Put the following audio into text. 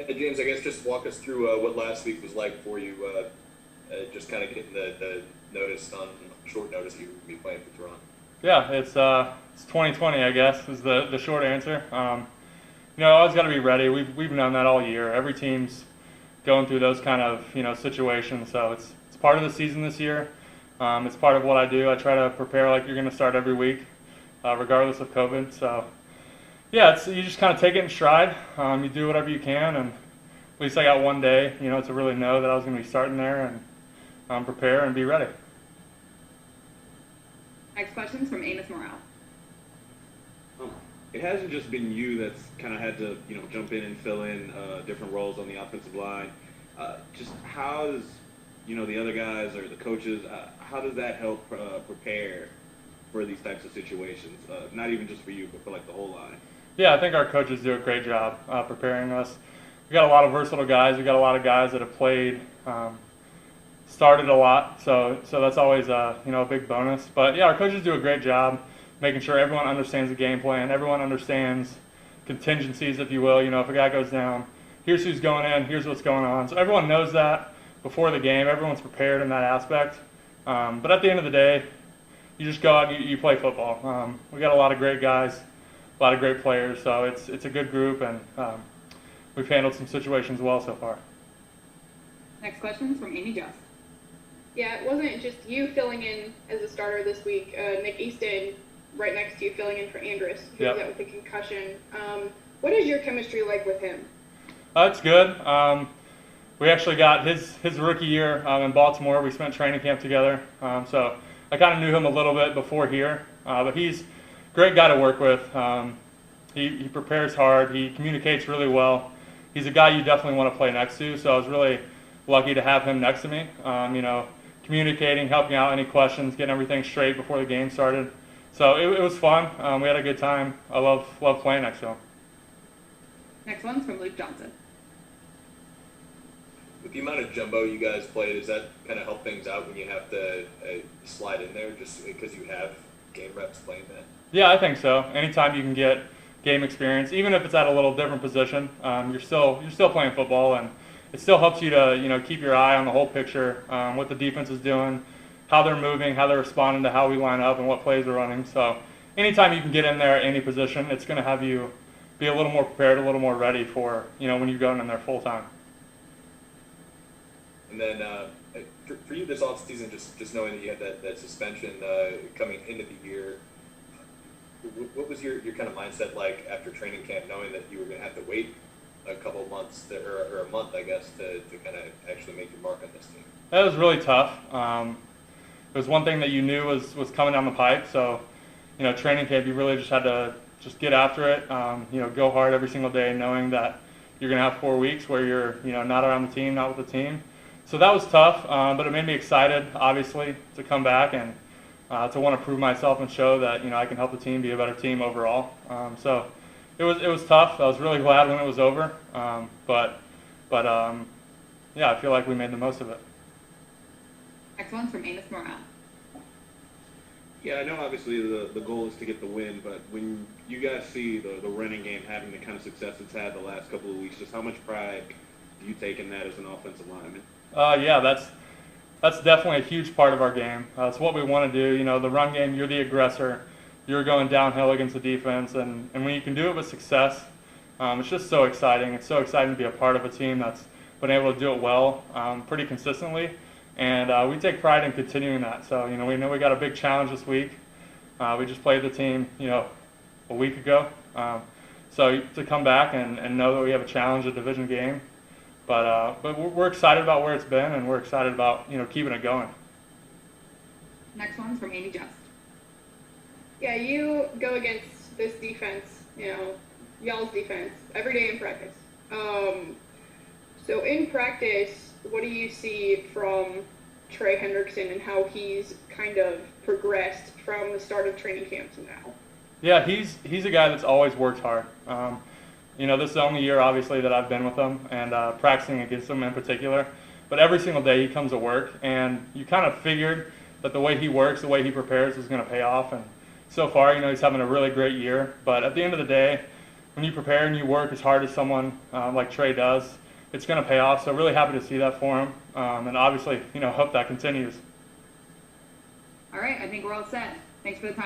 James, I guess just walk us through what last week was like for you. Just kind of getting the notice on short notice you would be playing for Toronto. Yeah, it's 2020, I guess, is the short answer. Always got to be ready. We've known that all year. Every team's going through those kind of situations, so it's part of the season this year. It's part of what I do. I try to prepare like you're going to start every week, regardless of COVID. So yeah, you just kind of take it in stride. You do whatever you can, and at least I got one day, to really know that I was going to be starting there and prepare and be ready. Next question is from Amos Morale. It hasn't just been you that's kind of had to, jump in and fill in different roles on the offensive line. Just how does, the other guys or the coaches, how does that help prepare for these types of situations? Not even just for you, but for like the whole line. Yeah, I think our coaches do a great job preparing us. We got a lot of versatile guys. We got a lot of guys that have played, started a lot, so that's always a big bonus. But yeah, our coaches do a great job making sure everyone understands the game plan. Everyone understands contingencies, if you will. If a guy goes down, here's who's going in, here's what's going on. So everyone knows that before the game. Everyone's prepared in that aspect. But at the end of the day, you just go out and you play football. We got a lot of great guys, a lot of great players, so it's a good group, and we've handled some situations well so far. Next question is from Amy Just. Yeah, it wasn't just you filling in as a starter this week. Nick Easton, right next to you, filling in for Andrus, who was out with a concussion. What is your chemistry like with him? It's good. We actually got his rookie year in Baltimore. We spent training camp together, so I kind of knew him a little bit before here. But he's a great guy to work with. He prepares hard. He communicates really well. He's a guy you definitely want to play next to. So I was really lucky to have him next to me. Communicating, helping out any questions, getting everything straight before the game started. So it was fun. We had a good time. I love playing next to him. Next one's from Luke Johnson. With the amount of jumbo you guys played, does that kind of help things out when you have to slide in there just because you have game reps playing that? Yeah, I think so. Anytime you can get game experience, even if it's at a little different position, you're still playing football, and it still helps you to keep your eye on the whole picture, what the defense is doing, how they're moving, how they're responding to how we line up, and what plays we're running. So anytime you can get in there at any position, it's going to have you be a little more prepared, a little more ready for when you're going in there full time. And then for you this offseason, just knowing that you had that suspension coming into the year, what was your kind of mindset like after training camp, knowing that you were going to have to wait a couple of months or a month, I guess, to kind of actually make your mark on this team? That was really tough. It was one thing that you knew was coming down the pipe. So, training camp, you really just had to just get after it. Go hard every single day, knowing that you're going to have 4 weeks where you're not around the team, not with the team. So that was tough, but it made me excited, obviously, to come back and to want to prove myself and show that I can help the team be a better team overall. So it was tough. I was really glad when it was over, but I feel like we made the most of it. Next one's from Amos Morale. Yeah, I know obviously the goal is to get the win, but when you guys see the running game having the kind of success it's had the last couple of weeks, just how much pride do you take in that as an offensive lineman? Yeah, that's definitely a huge part of our game. It's what we want to do. The run game, you're the aggressor. You're going downhill against the defense, and when you can do it with success, it's just so exciting. It's so exciting to be a part of a team that's been able to do it well pretty consistently, and we take pride in continuing that. So, we know we got a big challenge this week. We just played the team, a week ago. So to come back and know that we have a challenge, a division game, but we're excited about where it's been, and we're excited about keeping it going. Next one's from Amy Just. Yeah, you go against this defense, y'all's defense, every day in practice. So in practice, what do you see from Trey Hendrickson and how he's kind of progressed from the start of training camp to now? Yeah, he's a guy that's always worked hard. This is the only year, obviously, that I've been with him and practicing against him in particular. But every single day he comes to work, and you kind of figured that the way he works, the way he prepares is going to pay off. And so far, he's having a really great year. But at the end of the day, when you prepare and you work as hard as someone like Trey does, it's going to pay off. So really happy to see that for him, and obviously, hope that continues. All right, I think we're all set. Thanks for the time.